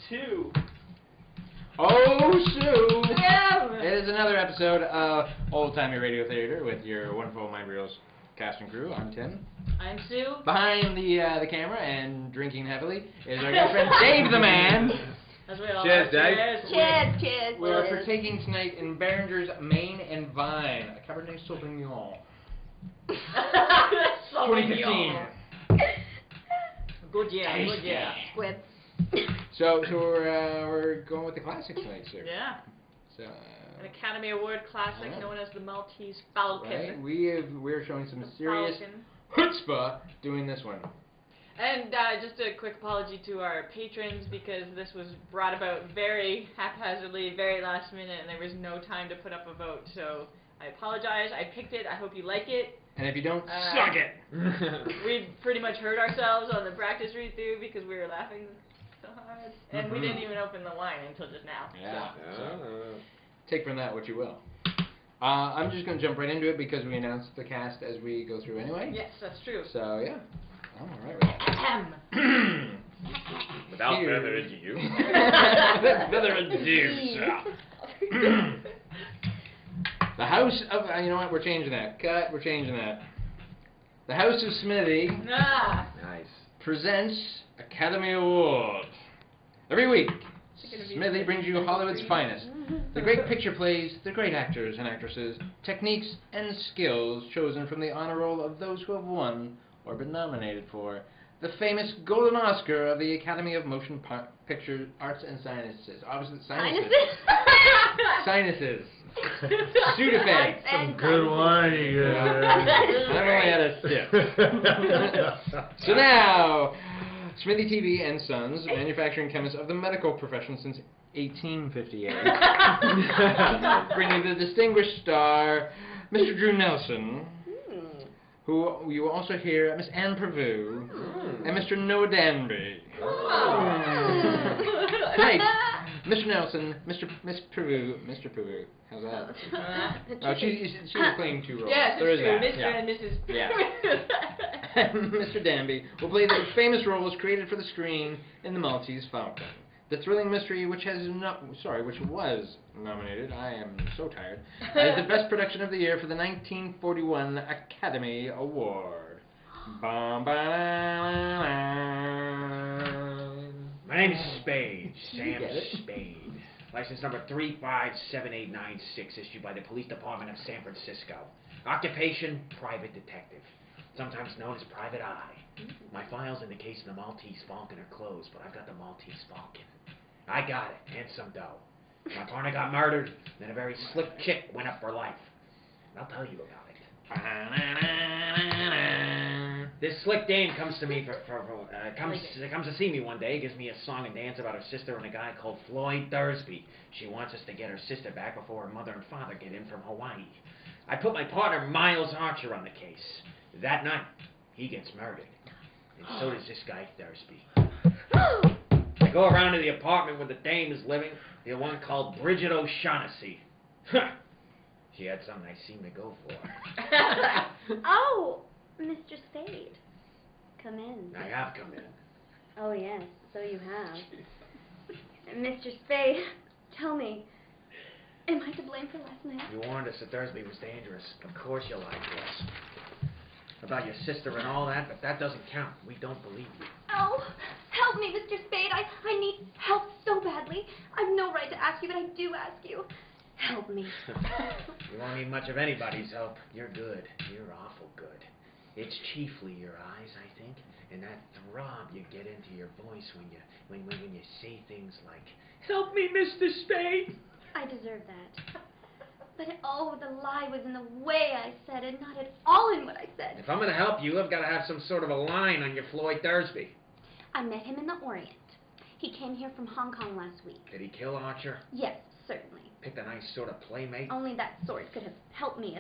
2. Oh, Sue! Yeah. It is another episode of Ole Timey Radio Theater with your wonderful Mind Reels cast and crew. I'm Tim. I'm Sue. Behind the camera and drinking heavily is our good friend Dave the Man. As we all Cheers, are. Dave. Cheers. Cheers. We're partaking tonight in Behringer's Main and Vine, a Cabernet Sauvignon. 2015. Good year. Good year. Squib. So we're going with the classics tonight, sir. Yeah. So. An Academy Award classic known as the Maltese Falcon. Right. We're showing some serious chutzpah doing this one. And just a quick apology to our patrons because this was brought about very haphazardly, very last minute, and there was no time to put up a vote. So I apologize. I picked it. I hope you like it. And if you don't, suck it! We pretty much hurt ourselves on the practice read-through because we were laughing so hard. And we didn't even open the line until just now. Yeah. So take from that what you will. I'm just going to jump right into it because we announced the cast as we go through anyway. Yes, that's true. So, yeah. I'm alright with that. Without further ado. Further ado, sir. The House of... you know what? We're changing that. Cut. We're changing that. The House of Smithy Nice. presents Academy Award. Every week, Smithy brings you Hollywood's finest. The great picture plays, the great actors and actresses, techniques and skills chosen from the honor roll of those who have won or been nominated for the famous Golden Oscar of the Academy of Motion Picture Arts and Sciences. Obviously, Sinuses. Sudafed. Some good wine you got. I've only had a sip. So now, Smithy TV and Sons, manufacturing chemists of the medical profession since 1858, bringing the distinguished star, Mr. Drew Nelson, who you will also hear Miss Anne Pirvu and Mr. Noah Danby. Tonight, Mr. Nelson, Miss Pirvu, how's that? Oh, she was playing two roles. Yes, there is true. that. Mr. and Mrs. Yeah. Mr. Danby will play the famous roles created for the screen in the Maltese Falcon. The thrilling mystery, which was nominated, I am so tired, as the best production of the year for the 1941 Academy Award. Bum, ba, la, la. My name is Spade, Sam Spade. License number 357896, issued by the Police Department of San Francisco. Occupation, private detective, sometimes known as Private Eye. My files in the case of the Maltese Falcon are closed, but I've got the Maltese Falcon. I got it, and some dough. My partner got murdered, then a very slick chick went up for life. And I'll tell you about it. This slick dame comes to me comes to see me one day, gives me a song and dance about her sister and a guy called Floyd Thursby. She wants us to get her sister back before her mother and father get in from Hawaii. I put my partner Miles Archer on the case. That night, he gets murdered. And so does this guy Thursby. I go around to the apartment where the dame is living, the one called Bridget O'Shaughnessy. She had something I seem to go for. Oh, Mr. Spade. Come in. I have come in. Oh, yes, so you have. Mr. Spade, tell me, am I to blame for last night? You warned us that Thursby was dangerous. Of course you lied to us. About your sister and all that, but that doesn't count. We don't believe you. Oh, help me, Mr. Spade. I need help so badly. I've no right to ask you, but I do ask you. Help me. You won't need much of anybody's help. You're good. You're awful good. It's chiefly your eyes, I think, and that throb you get into your voice when you say things like, "Help me, Mr. Spade." I deserve that. But oh, the lie was in the way I said it, not at all in what I said. If I'm going to help you, I've got to have some sort of a line on your Floyd Thursby. I met him in the Orient. He came here from Hong Kong last week. Did he kill Archer? Yes, certainly. Picked a nice sort of playmate? Only that sort could have helped me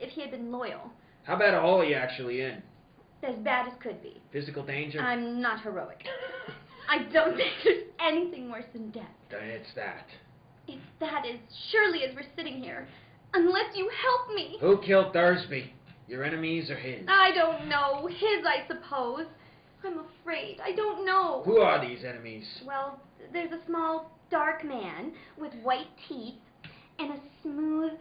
if he had been loyal. How bad a hole are you actually in? As bad as could be. Physical danger? I'm not heroic. I don't think there's anything worse than death. Then it's that. It's that as surely as we're sitting here. Unless you help me. Who killed Thursby? Your enemies or his? I don't know. His, I suppose. I'm afraid. I don't know. Who are these enemies? Well, there's a small, dark man with white teeth and a smooth,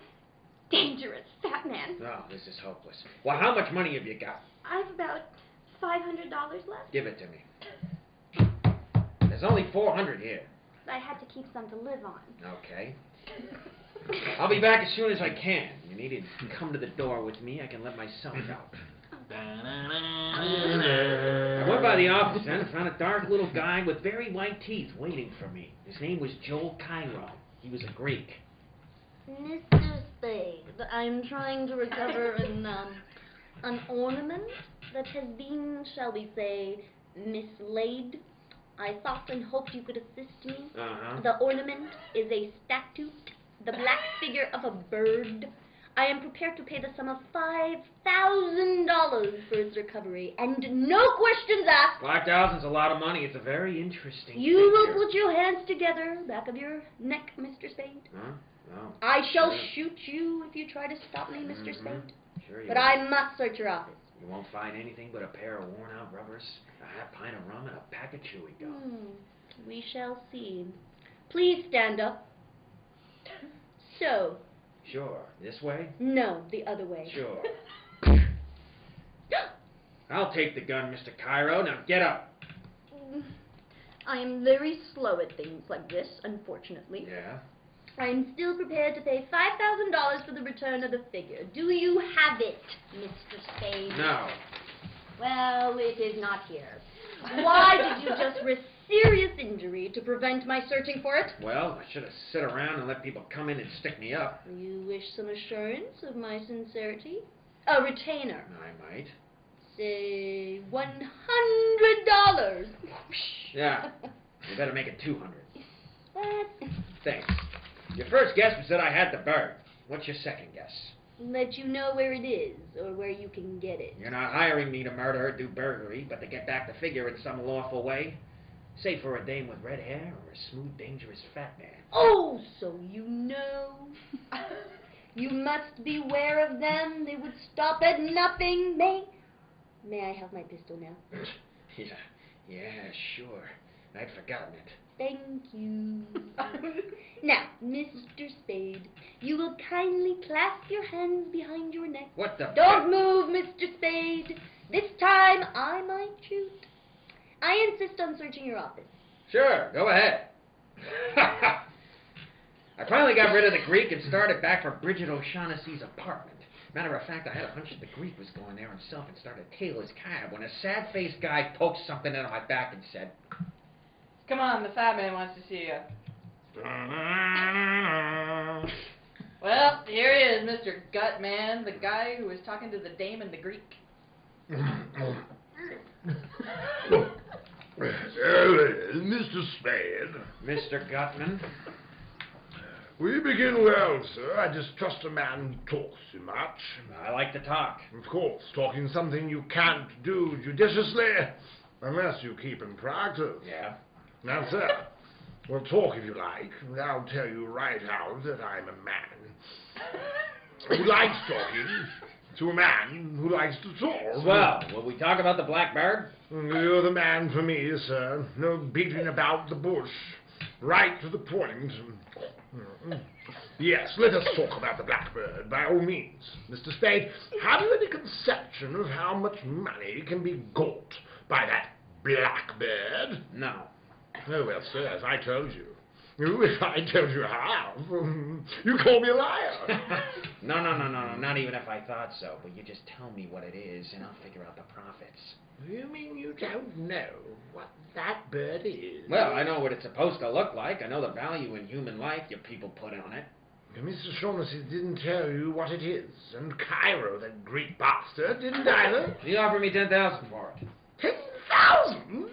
dangerous fat man. Oh, this is hopeless. Well, how much money have you got? I've about $500 left. Give it to me. There's only 400 here. I had to keep some to live on. Okay. I'll be back as soon as I can. You need to come to the door with me. I can let myself out. I went by the office then and found a dark little guy with very white teeth waiting for me. His name was Joel Cairo. He was a Greek. Mr. Spade, I'm trying to recover an ornament that has been, shall we say, mislaid. I thought and hoped you could assist me. The ornament is a statue, the black figure of a bird. I am prepared to pay the sum of $5,000 for its recovery, and no questions asked. 5,000's a lot of money. It's a very interesting You figure. will put your hands together, back of your neck, Mr. Spade. Huh? No. I shall Sure. shoot you if you try to stop me, Mr. Spade. Sure you But will. I must search your office. You won't find anything but a pair of worn-out rubbers, a half pint of rum, and a pack of chewing gum. We shall see. Please stand up. So. Sure. This way? No, the other way. Sure. I'll take the gun, Mr. Cairo. Now get up. I am very slow at things like this, unfortunately. Yeah? I am still prepared to pay $5,000 for the return of the figure. Do you have it, Mr. Spade? No. Well, it is not here. Why did you just risk serious injury to prevent my searching for it? Well, I should have sit around and let people come in and stick me up. You wish some assurance of my sincerity? A retainer. I might. Say $100. Yeah. You better make it 200. What? Thanks. Your first guess was that I had the bird. What's your second guess? Let you know where it is, or where you can get it. You're not hiring me to murder or do burglary, but to get back the figure in some lawful way. Say for a dame with red hair or a smooth, dangerous fat man. Oh, so you know. You must beware of them. They would stop at nothing. May I have my pistol now? Yeah, sure. I'd forgotten it. Thank you. Now, Mr. Spade, you will kindly clasp your hands behind your neck. What the... Don't move, Mr. Spade. This time I might shoot. I insist on searching your office. Sure, go ahead. I finally got rid of the Greek and started back for Bridget O'Shaughnessy's apartment. Matter of fact, I had a hunch that the Greek was going there himself and started to tail his cab when a sad-faced guy poked something into my back and said, Come on, the fat man wants to see you. Well, here he is, Mr. Gutman, the guy who was talking to the dame and the Greek. Mr. Spade. Mr. Gutman. We begin well, sir. I distrust a man who talks too much. I like to talk. Of course, talking something you can't do judiciously, unless you keep in practice. Yeah. Now, sir, we'll talk if you like, and I'll tell you right out that I'm a man who likes talking to a man who likes to talk. Well, will we talk about the black bird? You're the man for me, sir. No beating about the bush. Right to the point. Yes, let us talk about the blackbird, by all means. Mr. Spade, have you any conception of how much money can be got by that blackbird? No. Oh, well, sir, as I told you. If I told you how, you call me a liar. No, not even if I thought so. But you just tell me what it is, and I'll figure out the profits. You mean you don't know what that bird is? Well, I know what it's supposed to look like. I know the value in human life you people put on it. Mr. Shaughnessy didn't tell you what it is, and Cairo, that Greek bastard, didn't either. He offered me $10,000 for it. 10,000?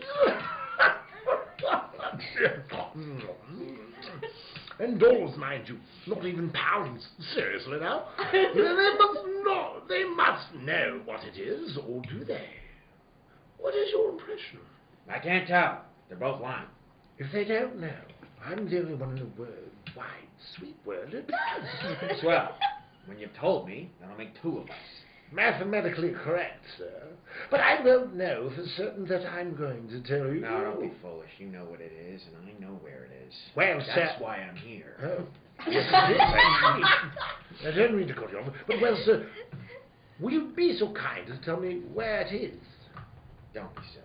And dollars, mind you, not even pounds. Seriously now? They must know what it is, or do they? What is your impression? I can't tell. They're both lying. If they don't know, I'm the only one in the world, wide, sweet world that does. Swell. When you've told me, that'll make two of us. mathematically correct, sir. But I won't know for certain that I'm going to tell you. No, don't be foolish. You know what it is, and I know where it is. Well, That's sir. why I'm here. Oh. Yes, it is. I don't mean to cut you off, but well, sir, will you be so kind as to tell me where it is? Don't be silly.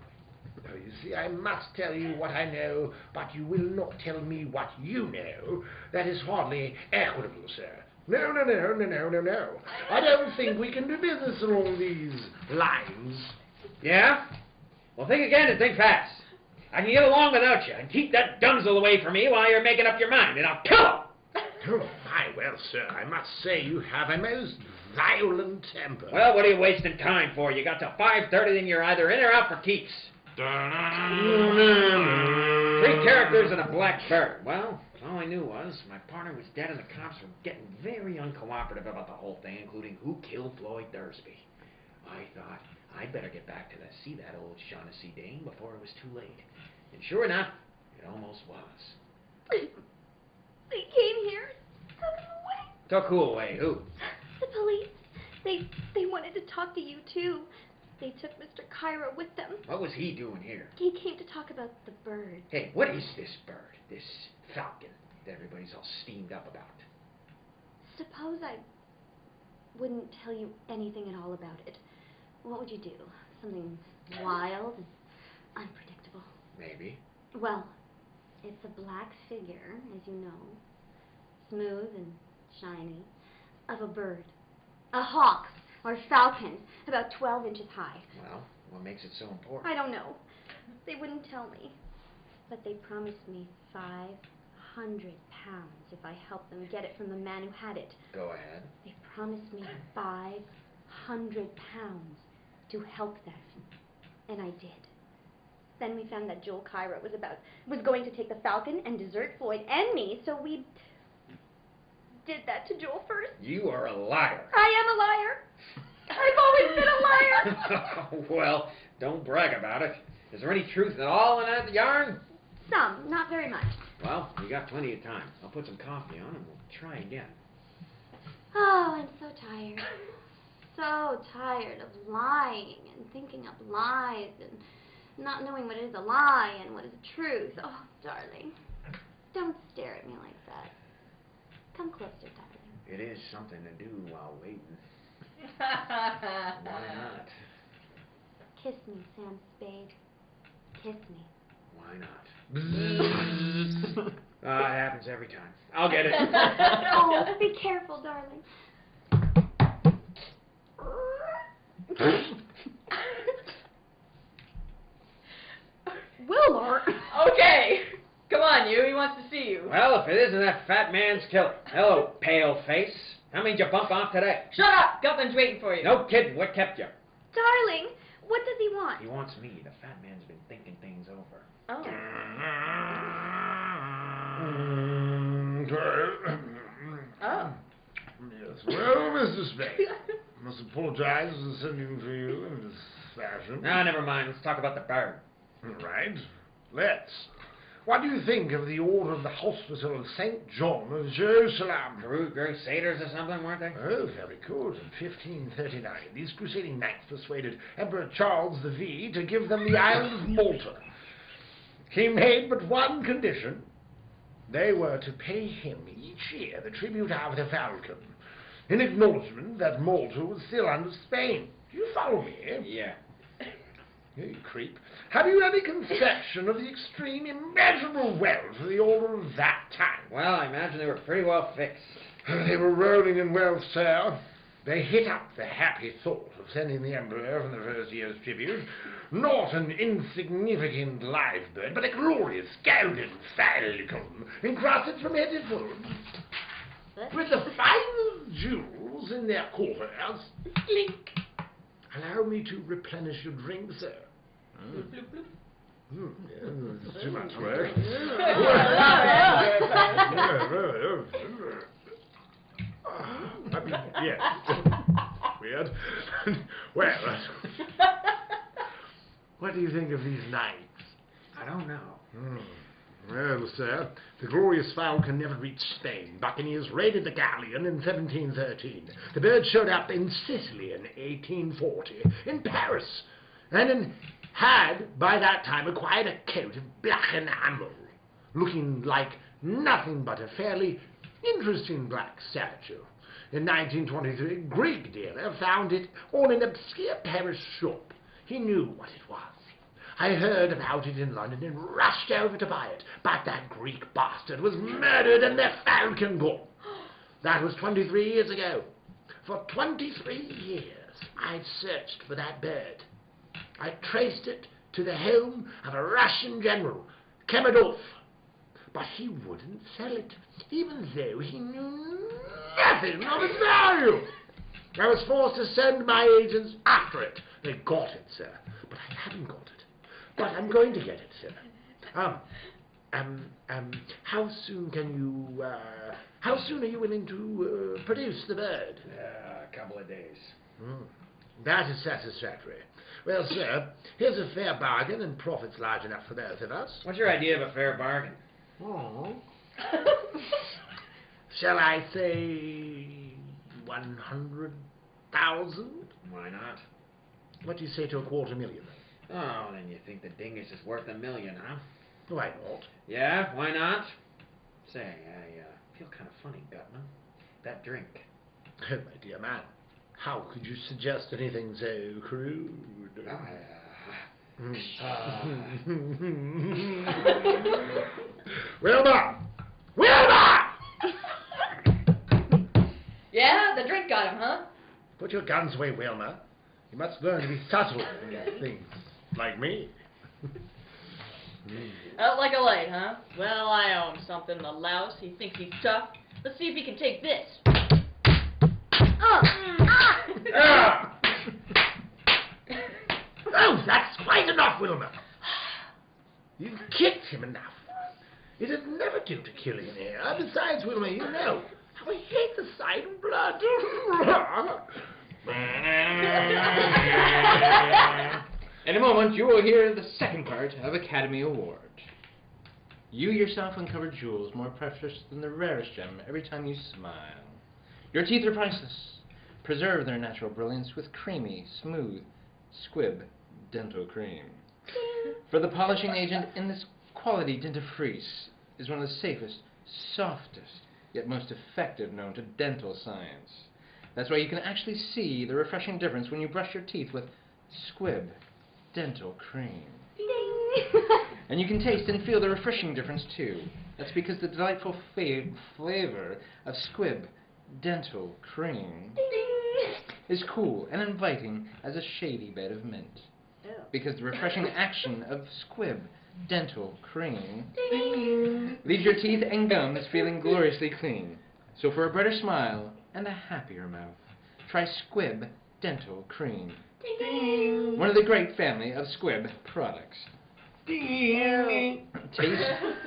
Oh, you see, I must tell you what I know, but you will not tell me what you know. That is hardly equitable, sir. No. I don't think we can do business along these lines. Yeah? Well, think again and think fast. I can get along without you and keep that dunzel away from me while you're making up your mind, and I'll kill him! Oh, my, well, sir, I must say you have a most violent temper. Well, what are you wasting time for? You got till 5:30, then you're either in or out for keeps. 3 characters and a black bird. Well, all I knew was my partner was dead and the cops were getting very uncooperative about the whole thing, including who killed Floyd Thursby. I thought I'd better get back to see that old Shaughnessy dame before it was too late. And sure enough, it almost was. They came here, took him away. Took who away? Who? The police. They wanted to talk to you too. They took Mr. Cairo with them. What was he doing here? He came to talk about the bird. Hey, what is this bird? This falcon that everybody's all steamed up about? Suppose I wouldn't tell you anything at all about it. What would you do? Something wild and unpredictable? Maybe. Well, it's a black figure, as you know, smooth and shiny, of a bird. A hawk, or falcon, about 12 inches high. Well, what makes it so important? I don't know. They wouldn't tell me. But they promised me 500 pounds if I helped them get it from the man who had it. Go ahead. They promised me 500 pounds to help them. And I did. Then we found that Joel Cairo was going to take the falcon and desert Floyd and me, so we did that to Joel first. You are a liar. I am a liar. I've always been a liar. Well, don't brag about it. Is there any truth at all in that yarn? Some, not very much. Well, we got plenty of time. I'll put some coffee on and we'll try again. Oh, I'm so tired. So tired of lying and thinking up lies and not knowing what is a lie and what is a truth. Oh, darling, don't stare at me like that. Come closer, darling. It is something to do while waiting. Why not? Kiss me, Sam Spade. Kiss me. Why not? It happens every time. I'll get it. Oh, be careful, darling. Willard. Okay. Come on, you. He wants to see you. Well, if it isn't that fat man's killer. Hello, pale face. How many did you bump off today? Shut up. Gutman's waiting for you. No kidding. What kept you? Darling, what does he want? He wants me. The fat man's been thinking things over. Oh. Oh. Yes. Well, Mr. Spade, I must apologize for sending for you in this fashion. Ah, never mind. Let's talk about the bird. Right. Let's. What do you think of the order of the Hospital of St. John of Jerusalem? Crusaders or something, weren't they? Oh, very good. In 1539, these crusading knights persuaded Emperor Charles V to give them the island of Malta. He made but one condition. They were to pay him each year the tribute of the falcon, in acknowledgement that Malta was still under Spain. Do you follow me? Yeah. You creep. Have you any conception of the extreme imaginable wealth of the order of that time? Well, I imagine they were pretty well fixed. They were rolling in wealth, sir. They hit up the happy thought of sending the emperor for the first year's tribute not an insignificant live bird, but a glorious golden falcon encrusted from head to foot, with the finest jewels in their quarters. Clink. Allow me to replenish your drink, sir. It's too much work. Yes. Weird. Well, what do you think of these knights? I don't know. Well, sir, the glorious Falcon never reached Spain. Buccaneers raided the galleon in 1713. The bird showed up in Sicily in 1840, in Paris, and had, by that time, acquired a coat of black enamel, looking like nothing but a fairly interesting black statue. In 1923, a Greek dealer found it on an obscure Paris shop. He knew what it was. I heard about it in London and rushed over to buy it, but that Greek bastard was murdered and the Falcon gone. That was 23 years ago. For 23 years, I'd searched for that bird. I traced it to the home of a Russian general, Kemedov, but he wouldn't sell it, even though he knew nothing of its value. I was forced to send my agents after it. They got it, sir, but I haven't got it. But I'm going to get it, sir. How soon are you willing to produce the bird? A couple of days. That is satisfactory. Well, sir, here's a fair bargain and profits large enough for both of us. What's your idea of a fair bargain? Oh. Shall I say 100,000? Why not? What do you say to $250,000? Oh, then you think the dingus is worth $1 million, huh? Why not? Yeah, why not? Say, I feel kind of funny, Gutman. That drink. Oh, my dear man, how could you suggest anything so crude? Wilma! Wilma! Yeah, the drink got him, huh? Put your guns away, Wilma. You must learn to be subtle in things. Like me. Out like a light, huh? Well, I owe him something, the louse. He thinks he's tough. Let's see if he can take this. Oh, that's quite enough, Wilma. You've kicked him enough. It'd never do to kill him here. Besides, Wilma, you know how I hate the sight of blood. In a moment, you will hear the second part of Academy Award. You yourself uncover jewels more precious than the rarest gem every time you smile. Your teeth are priceless. Preserve their natural brilliance with creamy, smooth, squib dental cream. For the polishing agent in this quality dentifrice is one of the safest, softest, yet most effective known to dental science. That's why you can actually see the refreshing difference when you brush your teeth with squib dental cream. And you can taste and feel the refreshing difference too. That's because the delightful flavor of squib dental cream is cool and inviting as a shady bed of mint. Because the refreshing action of squib dental cream leaves your teeth and gums feeling gloriously clean. So for a brighter smile and a happier mouth, try squib dental cream. One of the great family of squib products. Taste,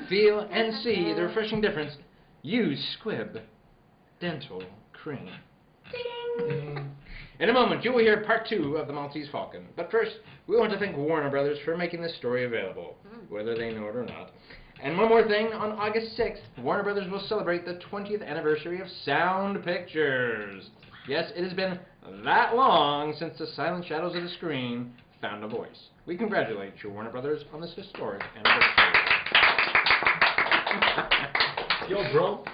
feel, and see the refreshing difference. Use squib dental cream. In a moment, you will hear part 2 of the Maltese Falcon. But first, we want to thank Warner Brothers for making this story available, whether they know it or not. And one more thing, on August 6th, Warner Brothers will celebrate the 20th anniversary of Sound Pictures. Yes, it has been that long since the silent shadows of the screen found a voice. We congratulate your Warner Brothers on this historic anniversary. Yo, bro.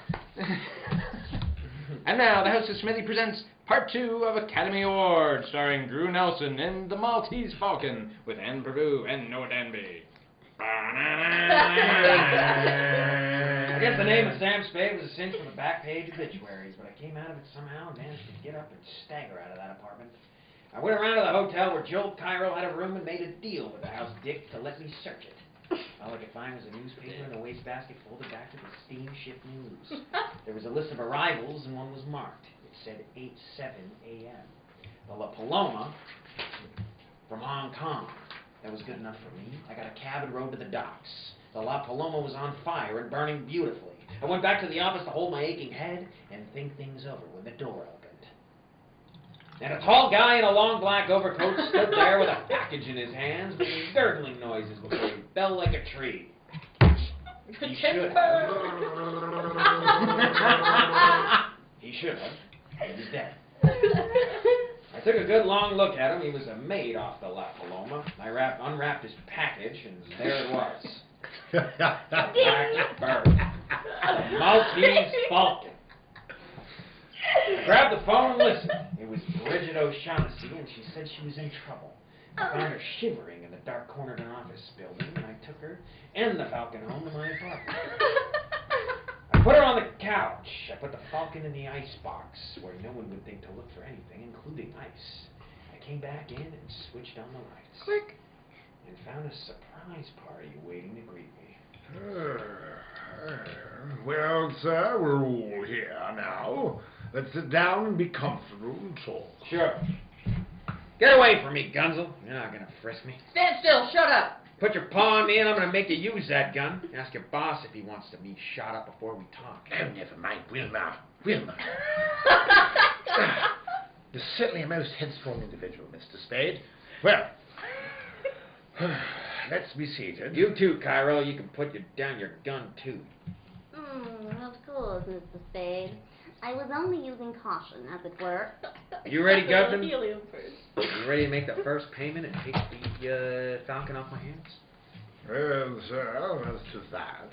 And now, the House of Smithy presents Part 2 of Academy Award, starring Drew Nelson in The Maltese Falcon with Pirvu and Noah Danby. I guess the name of Sam Spade was a cinch from the back page obituaries, but I came out of it somehow and managed to get up and stagger out of that apartment. I went around to the hotel where Joel Cairo had a room and made a deal with the house dick to let me search it. All I could find was a newspaper in a wastebasket folded back to the steamship news. There was a list of arrivals and one was marked. It said 8:07 a.m. The La Paloma from Hong Kong. That was good enough for me. I got a cab and rode to the docks. The La Paloma was on fire and burning beautifully. I went back to the office to hold my aching head and think things over when the door opened. And a tall guy in a long black overcoat stood there with a package in his hands, making gurgling noises before he fell like a tree. He should. He should have. He was dead. I took a good long look at him. He was a maid off the La Paloma. I unwrapped his package, and there it was. A black bird. A Maltese Falcon. I grabbed the phone and listened. It was Bridget O'Shaughnessy, and she said she was in trouble. I found her shivering in the dark corner of an office building, and I took her and the Falcon home to my apartment. I put her on the couch. I put the Falcon in the ice box, where no one would think to look for anything, including ice. I came back in and switched on the lights. Click. And found a surprise party waiting to greet me. Well, sir, we're all here now. Let's sit down and be comfortable and talk. Sure. Get away from me, Gunzel. You're not gonna frisk me. Stand still. Shut up. Put your paw on me and I'm gonna make you use that gun. Ask your boss if he wants to me shot up before we talk. Oh, never mind, Wilma. Wilma. You're certainly a most headstrong individual, Mr. Spade. Well, let's be seated. You too, Cairo. You can put down your gun too. Of course, Mr. Spade. I was only using caution, as it were. You ready, Governor? Helium first. You ready to make the first payment and take the Falcon off my hands? Well, sir, as to that,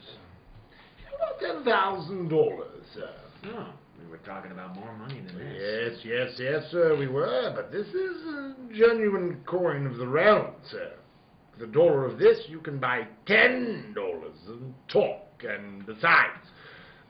about $10,000, sir. Oh, we were talking about more money than this. Yes, sir, we were, but this is a genuine coin of the realm, sir. For the dollar of this, you can buy $10 and talk, and besides,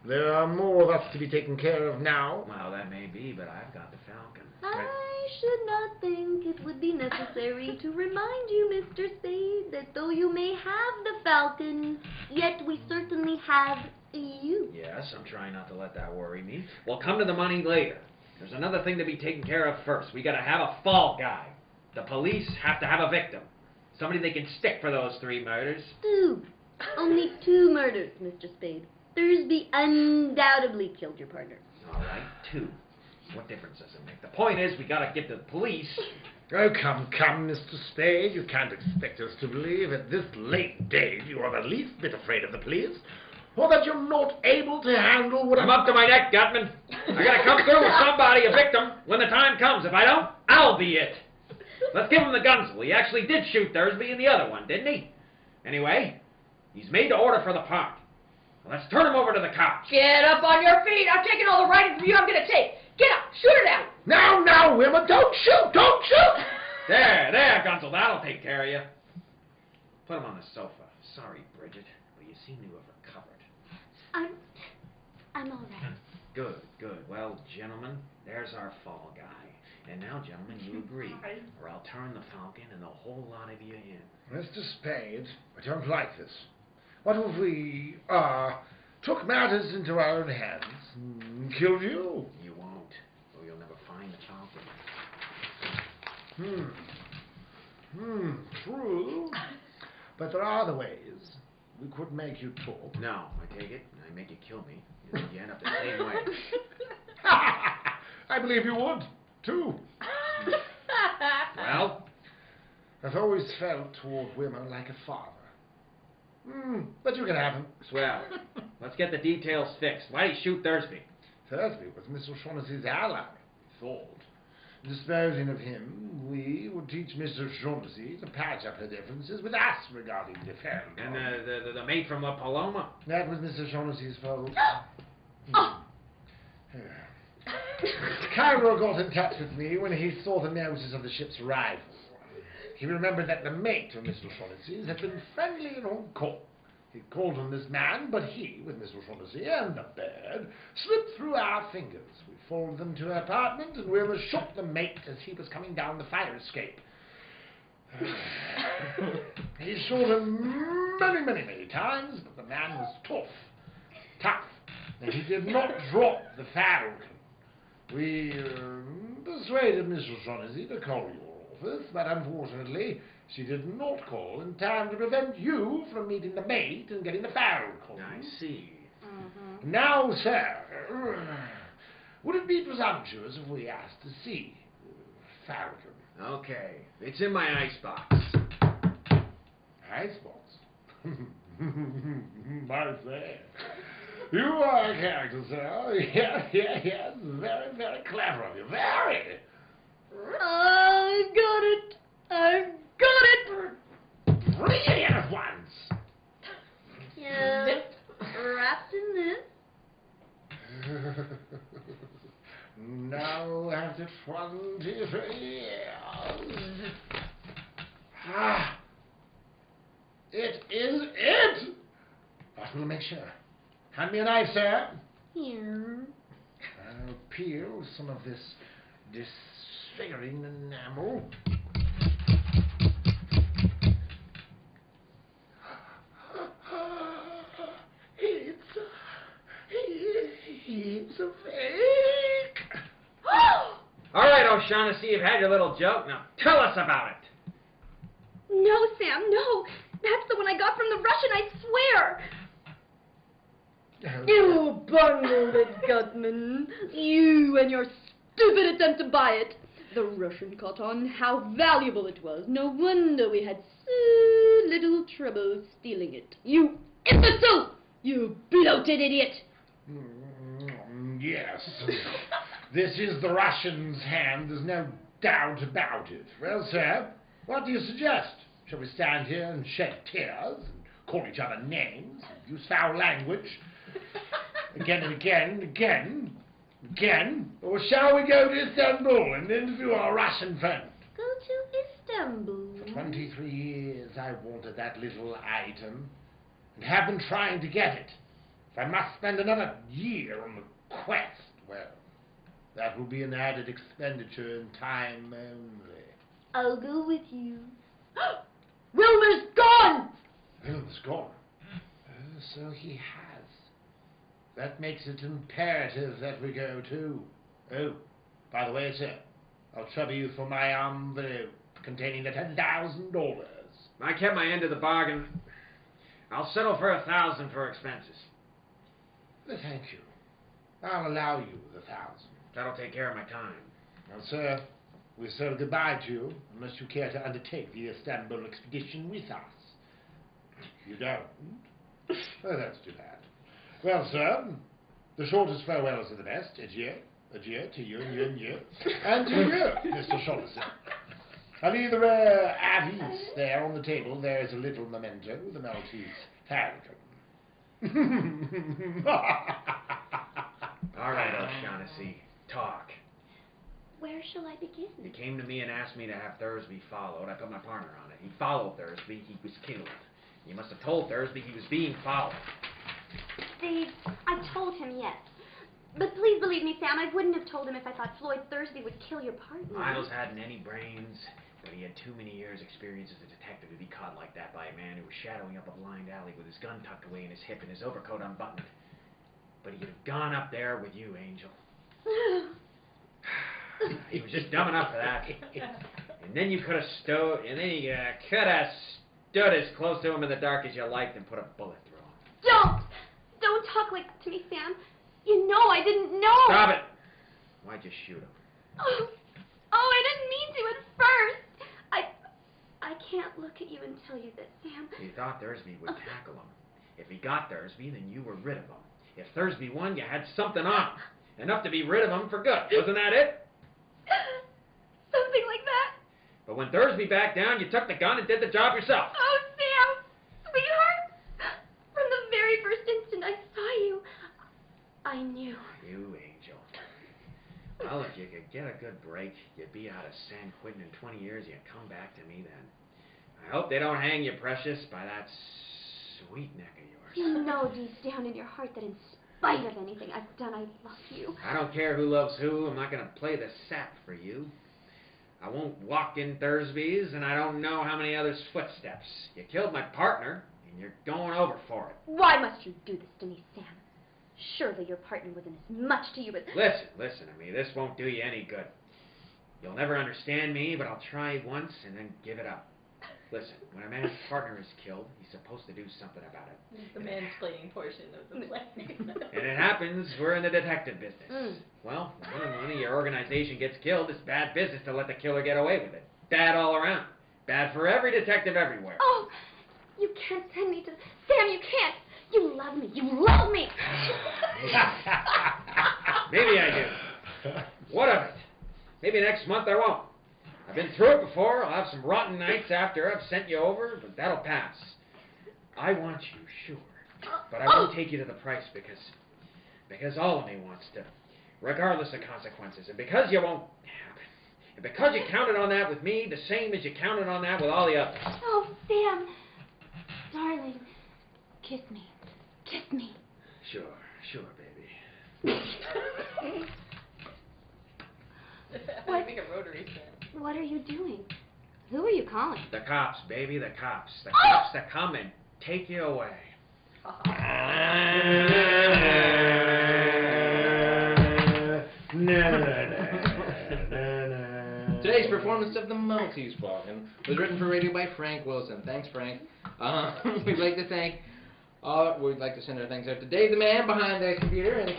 there are more of us to be taken care of now. Well, that may be, but I've got the Falcon. I should not think it would be necessary to remind you, Mr. Spade, that though you may have the Falcon, yet we certainly have you. Yes, I'm trying not to let that worry me. We'll come to the money later. There's another thing to be taken care of first. We gotta have a fall guy. The police have to have a victim. Somebody they can stick for those 3 murders. Two. Only 2 murders, Mr. Spade. Thursby undoubtedly killed your partner. All right, 2. What difference does it make? The point is, we gotta get to the police. Oh, come, Mr. Spade. You can't expect us to believe at this late date you are the least bit afraid of the police, or that you're not able to handle what I'm up to my neck, Gutman. I gotta come through with somebody, a victim, when the time comes. If I don't, I'll be it. Let's give him the Gunzel. He actually did shoot Thursby in the other one, didn't he? Anyway, he's made to order for the part. Well, let's turn him over to the cops. Get up on your feet. I'm taking all the writing from you I'm going to take. Get up. Shoot it out. Now, Wilma, don't shoot! There, Gunzel. That'll take care of you. Put him on the sofa. Sorry, Bridget, but you seem to have recovered. I'm all right. Good. Well, gentlemen, there's our fall guy. And now, gentlemen, you agree, or I'll turn the Falcon and the whole lot of you in. Mr. Spade, I don't like this. What if we, took matters into our own hands and killed you? You won't, or you'll never find the Falcon. True. But there are other ways. We could make you talk. No, I take it, I make you kill me. You end up the same way. I believe you would, too. Well? I've always felt toward women like a father. But you can have him. Swell. Let's get the details fixed. Why did he shoot Thursby? Thursby was Miss O'Shaughnessy's ally, we thought. Disposing of him, we would teach Miss O'Shaughnessy to patch up her differences with us regarding the family. And the maid from La Paloma? That was Miss O'Shaughnessy's fault. Cairo got in touch with me when he saw the notice of the ship's arrival. He remembered that the mate of Miss O'Shaughnessy's had been friendly and on call. He called on this man, but he, with Miss O'Shaughnessy and the bird, slipped through our fingers. We followed them to her apartment, and Wilma shot the mate as he was coming down the fire escape. He shot him many times, but the man was tough, and he did not drop the Falcon. We persuaded Miss O'Shaughnessy to call your office, but unfortunately, she did not call in time to prevent you from meeting the mate and getting the Falcon. I see. Now, sir, would it be presumptuous if we asked to see the Falcon? Okay. It's in my icebox. Icebox? My say, you are a character, sir. Yes. Very, very clever of you. Very. I've got it. I've got it. Bring it in at once. Yes. Wrapped in this. Now after 23 years. Ah. It is it! But we'll make sure. Hand me a knife, sir. Here. I'll peel some of this disfiguring enamel. It's a fake. All right, O'Shaughnessy, you've had your little joke. Now tell us about it. No, Sam, no. That's the one I got from the Russian, I swear. You bungled Gutman. You and your stupid attempt to buy it. The Russian caught on how valuable it was. No wonder we had so little trouble stealing it. You imbecile! You bloated idiot! Yes. This is the Russian's hand. There's no doubt about it. Well, sir, what do you suggest? Shall we stand here and shed tears, and call each other names, and use foul language, again and again and again? Or shall we go to Istanbul and interview our Russian friend? Go to Istanbul. For 23 years I wanted that little item, and have been trying to get it. If I must spend another year on the quest, well, that will be an added expenditure in time only. I'll go with you. Wilmer's gone! Wilmer's gone? Oh, so he has. That makes it imperative that we go too. Oh, by the way, sir, I'll trouble you for my envelope containing the $10,000. I kept my end of the bargain. I'll settle for 1,000 for expenses. Well, thank you. I'll allow you the 1,000. That'll take care of my time. Well, sir, we'll say goodbye to you unless you care to undertake the Istanbul expedition with us. You don't? Oh, that's too bad. Well, sir, the shortest farewells are the best. Adieu. Adieu to you and you and you. And to you, Mr. Shaughnessy. I'll leave the avis there on the table. There is a little memento, the Maltese Falcon. All right, O'Shaughnessy, talk. Where shall I begin? You came to me and asked me to have Thursby followed. I put my partner on it. He followed Thursby. He was killed. You must have told Thursby he was being followed. Steve, I told him, yes. But please believe me, Sam, I wouldn't have told him if I thought Floyd Thursby would kill your partner. Miles hadn't any brains, but he had too many years' experience as a detective to be caught like that by a man who was shadowing up a blind alley with his gun tucked away in his hip and his overcoat unbuttoned. But he'd have gone up there with you, Angel. He was just dumb enough for that. And then you could have stood as close to him in the dark as you liked and put a bullet through him. Don't talk like that to me, Sam. You know I didn't know. Stop it! Why'd you shoot him? Oh, I didn't mean to at first. I can't look at you and tell you this, Sam. You thought Thursby would tackle him. If he got Thursby, then you were rid of him. If Thursby won, you had something on him. Enough to be rid of him for good. Wasn't that it? Something like that. But when Thursby backed down, you took the gun and did the job yourself. Oh, Sam, sweetheart. From the very first instant I saw you, I knew. You angel. Well, if you could get a good break, you'd be out of San Quentin in 20 years, you'd come back to me then. I hope they don't hang you, precious, by that sweet neck of yours. You know deep down in your heart that in spite of anything I've done, I love you. I don't care who loves who. I'm not going to play the sap for you. I won't walk in Thursby's, and I don't know how many others' footsteps. You killed my partner, and you're going over for it. Why must you do this to me, Sam? Surely your partner wasn't as much to you as... Listen to me. This won't do you any good. You'll never understand me, but I'll try once and then give it up. Listen, when a man's partner is killed, he's supposed to do something about it. The mansplaining portion of the play. And it happens, we're in the detective business. Well, when one of your organization gets killed, it's bad business to let the killer get away with it. Bad all around. Bad for every detective everywhere. Oh, You can't send me to... Sam, you can't. You love me. You love me. Maybe I do. What of it? Maybe next month I won't. I've been through it before. I'll have some rotten nights after I've sent you over, but that'll pass. I want you, sure. But I won't take you to the price because all of me wants to, regardless of consequences. And because you won't happen. And because you counted on that with me, the same as you counted on that with all the others. Oh, Sam. Darling, kiss me. Kiss me. Sure, baby. I think a rotary stand. What are you doing? Who are you calling? The cops, baby, the cops. The cops that come and take you away. Today's performance of the Maltese Falcon was written for radio by Frank Wilson. Thanks, Frank. We'd like to send our thanks out to Dave, the man behind the computer, and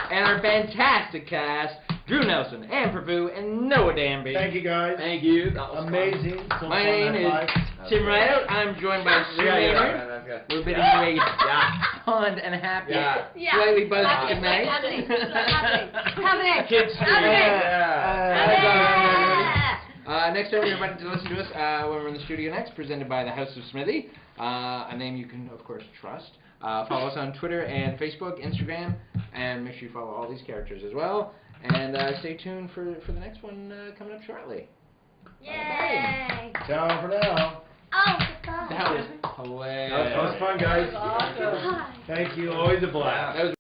and our fantastic cast, Drew Nelson, and Pirvu and Noah Danby. Thank you, guys. Thank you. That was Amazing. fun. My name is Tim Rideout. I'm joined by Sue Maynard. We're bidding you a fond and happy, slightly buzzed good night. Kids. Next time, you're invited to listen to us when we're in the studio next, presented by the House of Smithy, a name you can, of course, trust. Follow us on Twitter and Facebook, Instagram, and make sure you follow all these characters as well. And stay tuned for the next one coming up shortly. Yay! Ciao for now. Oh, goodbye. That was hilarious. That was fun, guys. That was awesome. Goodbye. Thank you. Always a blast. That was